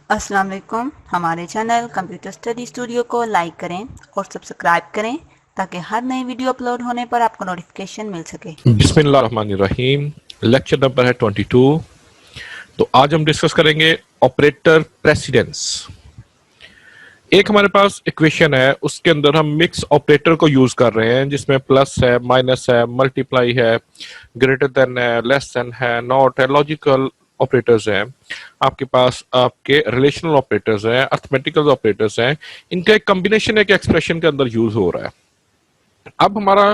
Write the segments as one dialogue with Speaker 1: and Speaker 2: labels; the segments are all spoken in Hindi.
Speaker 1: अस्सलाम वालेकुम। हमारे चैनल कंप्यूटर स्टडी स्टूडियो को लाइक करें और सब्सक्राइब करें ताकि हर नई वीडियो अपलोड होने पर आपको नोटिफिकेशन मिल सके।
Speaker 2: बिस्मिल्लाहिर्रहमानिर्रहीम। लेक्चर नंबर है 22। तो आज हम डिस्कस करेंगे ऑपरेटर प्रेसिडेंस। एक हमारे पास इक्वेशन है, उसके अंदर हम मिक्स ऑपरेटर को यूज कर रहे हैं जिसमें प्लस है, माइनस है, मल्टीप्लाई है, ग्रेटर देन है, लेस देन है, नॉट है, लॉजिकल ऑपरेटर्स हैं, आपके पास आपके रिलेशनल ऑपरेटर्स हैं, अर्थमेटिकल ऑपरेटर्स हैं। इनका एक कॉम्बिनेशन एक एक्सप्रेशन के अंदर यूज हो रहा है। अब हमारा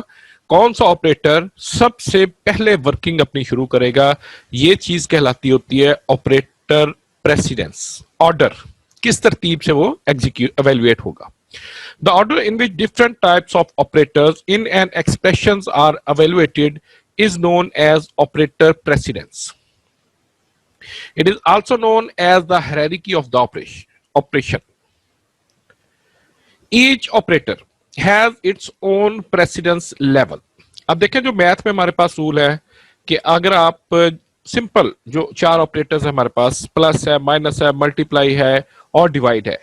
Speaker 2: कौन सा ऑपरेटर सबसे पहले वर्किंग अपनी शुरू करेगा, ये चीज कहलाती होती है ऑपरेटर प्रेसिडेंस। ऑर्डर किस तरतीब से वो एग्जीक्यूट एवेल्युएट होगा। The order in which different types of operators in an expressions are evaluated is known as operator precedence. It is also known as the hierarchy of the operation. Each operator has its own precedence level. अब देखें, जो मैथ में हमारे पास रूल है कि अगर आप सिंपल जो चार ऑपरेटर्स है हमारे पास, प्लस है, माइनस है, मल्टीप्लाई है और डिवाइड है,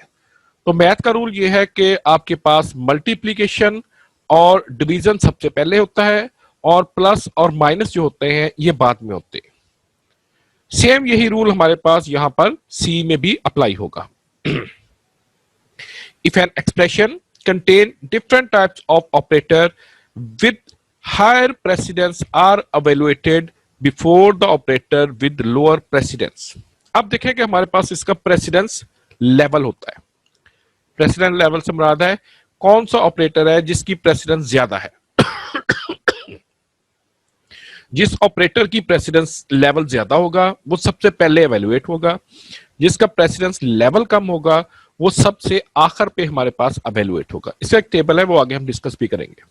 Speaker 2: तो मैथ का रूल ये है कि आपके पास मल्टीप्लीकेशन और डिवीजन सबसे पहले होता है और प्लस और माइनस जो होते हैं ये बाद में होते हैं। सेम यही रूल हमारे पास यहां पर सी में भी अप्लाई होगा। If an expression contain different types of operator with higher precedence are evaluated before the operator with lower precedence. अब देखें कि हमारे पास इसका प्रेसिडेंस लेवल होता है। प्रेसिडेंस लेवल से मुराद है कौन सा ऑपरेटर है जिसकी प्रेसिडेंस ज्यादा है। जिस ऑपरेटर की प्रेसिडेंस लेवल ज्यादा होगा वो सबसे पहले एवेल्युएट होगा, जिसका प्रेसिडेंस लेवल कम होगा वो सबसे आखिर पे हमारे पास एवेल्युएट होगा। इसका एक टेबल है, वो आगे हम डिस्कस भी करेंगे।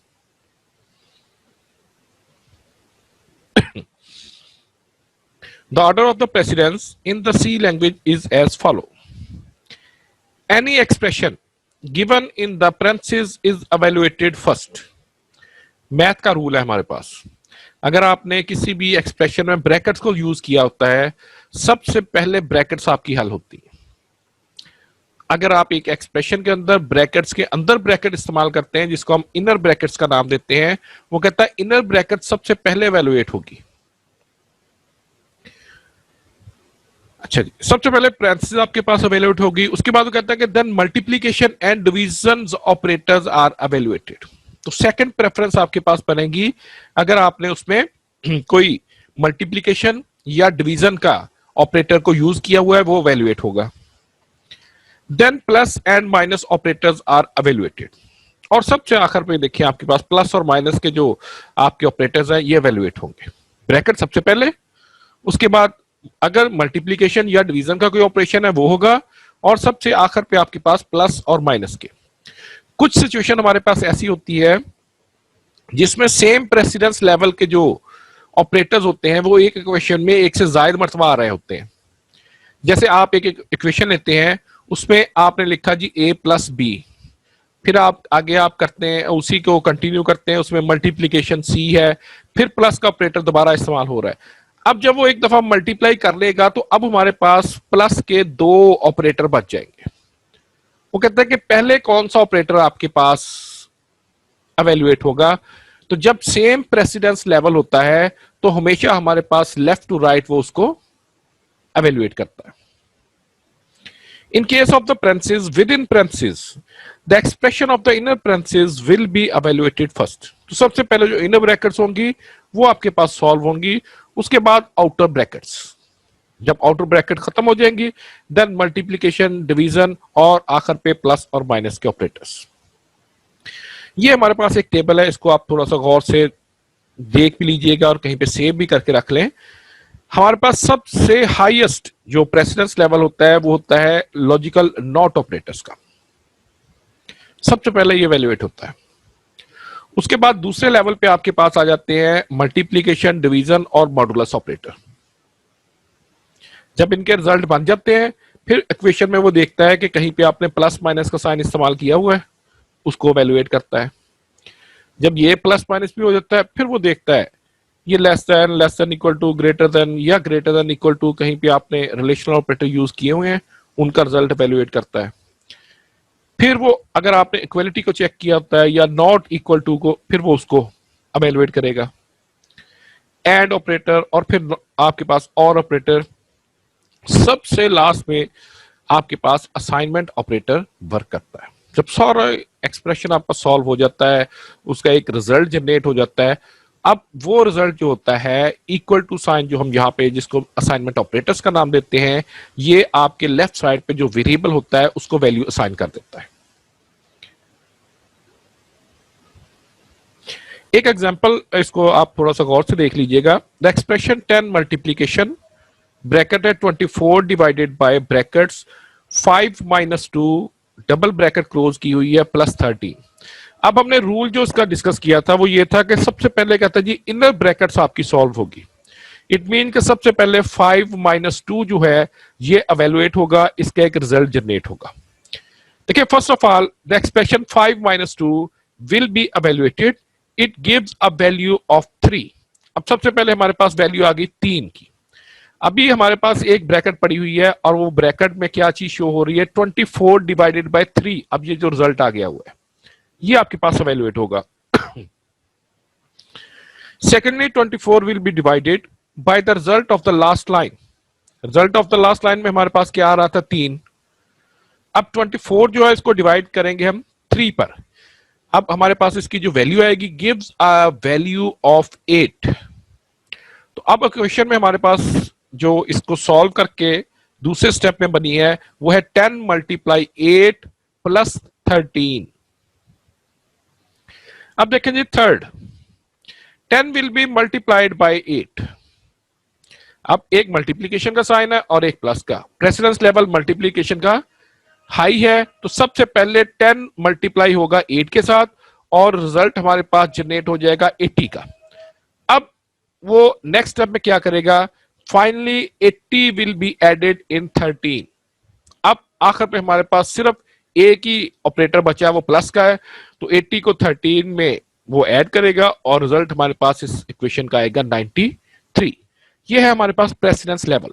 Speaker 2: The order of the precedence in the C language is as follow. Any expression given in the parentheses is evaluated first. Math का रूल है हमारे पास, अगर आपने किसी भी एक्सप्रेशन में ब्रैकेट्स को यूज किया होता है, सबसे पहले ब्रैकेट्स आपकी हल होती है। अगर आप एक एक्सप्रेशन के अंदर ब्रैकेट्स के अंदर ब्रैकेट इस्तेमाल करते हैं जिसको हम इनर ब्रैकेट्स का नाम देते हैं, वो कहता है इनर ब्रैकेट सबसे पहले एवेल्युएट होगी। अच्छा जी, सबसे पहले पैरेंथेसिस आपके पास एवेल्युएट होगी, उसके बाद वो कहता है कि then multiplication and division operators are evaluated. तो सेकंड प्रेफरेंस आपके पास बनेगी अगर आपने उसमें कोई मल्टीप्लिकेशन या डिवीजन का ऑपरेटर को यूज किया हुआ है, वो एवेल्युएट होगा। Then plus and minus operators are evaluated. और सबसे आखिर पे देखिए आपके पास प्लस और माइनस के जो आपके ऑपरेटर्स हैं ये एवेल्युएट होंगे। ब्रैकेट सबसे पहले, उसके बाद अगर मल्टीप्लिकेशन या डिवीजन का कोई ऑपरेशन है वो होगा, और सबसे आखिर पे आपके पास प्लस और माइनस के। कुछ सिचुएशन हमारे पास ऐसी होती है जिसमें सेम प्रेसिडेंस लेवल के जो ऑपरेटर्स होते हैं वो एक इक्वेशन में एक से ज्यादा मर्तबा आ रहे होते हैं। जैसे आप एक इक्वेशन लेते हैं, उसमें आपने लिखा जी a प्लस बी, फिर आप आगे आप करते हैं उसी को कंटिन्यू करते हैं, उसमें मल्टीप्लिकेशन c है, फिर प्लस का ऑपरेटर दोबारा इस्तेमाल हो रहा है। अब जब वो एक दफा मल्टीप्लाई कर लेगा तो अब हमारे पास प्लस के दो ऑपरेटर बच जाएंगे। वो कहता है कि पहले कौन सा ऑपरेटर आपके पास एवेल्युएट होगा। तो जब सेम प्रेसिडेंस लेवल होता है तो हमेशा हमारे पास लेफ्ट टू राइट वो उसको एवेल्युएट करता है। In case of the parentheses within parentheses, the expression of the inner parentheses will be evaluated first. तो सबसे पहले जो inner brackets होंगी वो आपके पास सॉल्व होंगी, उसके बाद आउटर ब्रैकेट्स। जब आउटर ब्रैकेट खत्म हो जाएंगी देन मल्टीप्लिकेशन, डिवीजन और आखिर पे प्लस और माइनस के ऑपरेटर्स। ये हमारे पास एक टेबल है, इसको आप थोड़ा सा गौर से देख भी लीजिएगा और कहीं पे सेव भी करके रख लें। हमारे पास सबसे हाईएस्ट जो प्रेसिडेंस लेवल होता है वो होता है लॉजिकल नॉट ऑपरेटर्स का, सबसे पहले ये एवेल्युएट होता है। उसके बाद दूसरे लेवल पे आपके पास आ जाते हैं मल्टीप्लिकेशन, डिवीजन और मॉडुलस ऑपरेटर। जब इनके रिजल्ट बन जाते हैं फिर इक्वेशन में वो देखता है कि कहीं पे आपने प्लस माइनस का साइन इस्तेमाल किया हुआ है, उसको एवेल्युएट करता है। जब ये प्लस माइनस भी हो जाता है फिर वो देखता है ये less than equal to, greater than या ग्रेटर देन इक्वल टू, कहीं पे आपने रिलेशनल ऑपरेटर यूज किए हुए हैं, उनका रिजल्ट एवेल्युएट करता है। फिर वो अगर आपने इक्वलिटी को चेक किया होता है या नॉट इक्वल टू को, फिर वो उसको एवेल्युएट करेगा। एंड ऑपरेटर और फिर आपके पास और ऑपरेटर, सबसे लास्ट में आपके पास असाइनमेंट ऑपरेटर वर्क करता है। जब सारा एक्सप्रेशन आपका सॉल्व हो जाता है, उसका एक रिजल्ट जनरेट हो जाता है, अब वो रिजल्ट जो होता है इक्वल टू साइन, जो हम यहाँ पे जिसको असाइनमेंट ऑपरेटर्स का नाम देते हैं, ये आपके लेफ्ट साइड पे जो वेरिएबल होता है उसको वैल्यू असाइन कर देता है। एक एग्जांपल इसको आप थोड़ा सा गौर से देख लीजिएगा। द एक्सप्रेशन 10 मल्टीप्लीकेशन ब्रैकेट है 24 divided by brackets 5 minus 2 double bracket close की हुई है प्लस 13। अब हमने रूल जो इसका डिस्कस किया था वो ये था कि सबसे पहले कहता है जी इनर ब्रैकेट्स आपकी सॉल्व होगी। इट मीन कि सबसे पहले 5 माइनस 2 जो है ये एवेलुएट होगा, इसका एक रिजल्ट जनरेट होगा। देखिए first of all the expression 5 minus 2 will be evaluated, it gives a value of 3। अब सबसे पहले हमारे पास वैल्यू आ गई 3 की। अभी हमारे पास एक ब्रैकेट पड़ी हुई है और वो ब्रैकेट में क्या चीज शो हो रही है, 24 डिवाइडेड बाय 3। अब ये जो रिजल्ट आ गया हुआ है ये आपके पास एवेलुएट होगा। Secondly 24 will be divided by the result of the last line. Result of the last line में हमारे पास क्या आ रहा था 3। अब 24 जो है इसको डिवाइड करेंगे हम 3 पर। अब हमारे पास इसकी जो वैल्यू आएगी गिव्स अ वैल्यू ऑफ 8। तो अब क्वेश्चन में हमारे पास जो इसको सॉल्व करके दूसरे स्टेप में बनी है वो है 10 मल्टीप्लाई 8 प्लस 13। अब देखें जी third 10 will be multiplied by 8। अब एक मल्टीप्लीकेशन का साइन है और एक प्लस का। प्रेसिडेंस लेवल मल्टीप्लीकेशन का हाई है तो सबसे पहले 10 मल्टीप्लाई होगा 8 के साथ और रिजल्ट हमारे पास जनरेट हो जाएगा 80 का। अब वो नेक्स्ट स्टेप में क्या करेगा, finally 80 will be added in 13। अब आखिर पे हमारे पास सिर्फ एक ही ऑपरेटर बचा है वो प्लस का है, तो 80 को 13 में वो ऐड करेगा और रिजल्ट हमारे पास इस इक्वेशन का आएगा 93। ये है हमारे पास प्रेसिडेंस लेवल।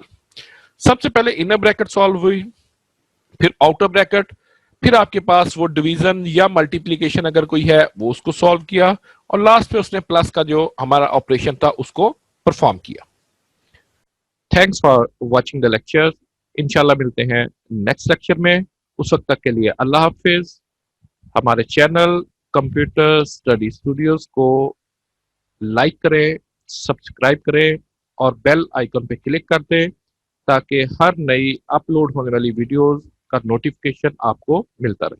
Speaker 2: सबसे पहले इनर ब्रैकेट सॉल्व हुई, फिर आउटर ब्रैकेट, फिर आपके पास वो डिवीजन या मल्टीप्लीकेशन अगर कोई है वो उसको सॉल्व किया और लास्ट पे उसने प्लस का जो हमारा ऑपरेशन था उसको परफॉर्म किया। Thanks for watching the lecture. इंशाल्लाह मिलते हैं नेक्स्ट लेक्चर में। उस वक्त तक के लिए अल्लाह हाफिज। हमारे चैनल कंप्यूटर स्टडी स्टूडियोज को लाइक करें, सब्सक्राइब करें और बेल आइकन पे क्लिक कर दें ताकि हर नई अपलोड होने वाली वीडियोस का नोटिफिकेशन आपको मिलता रहे।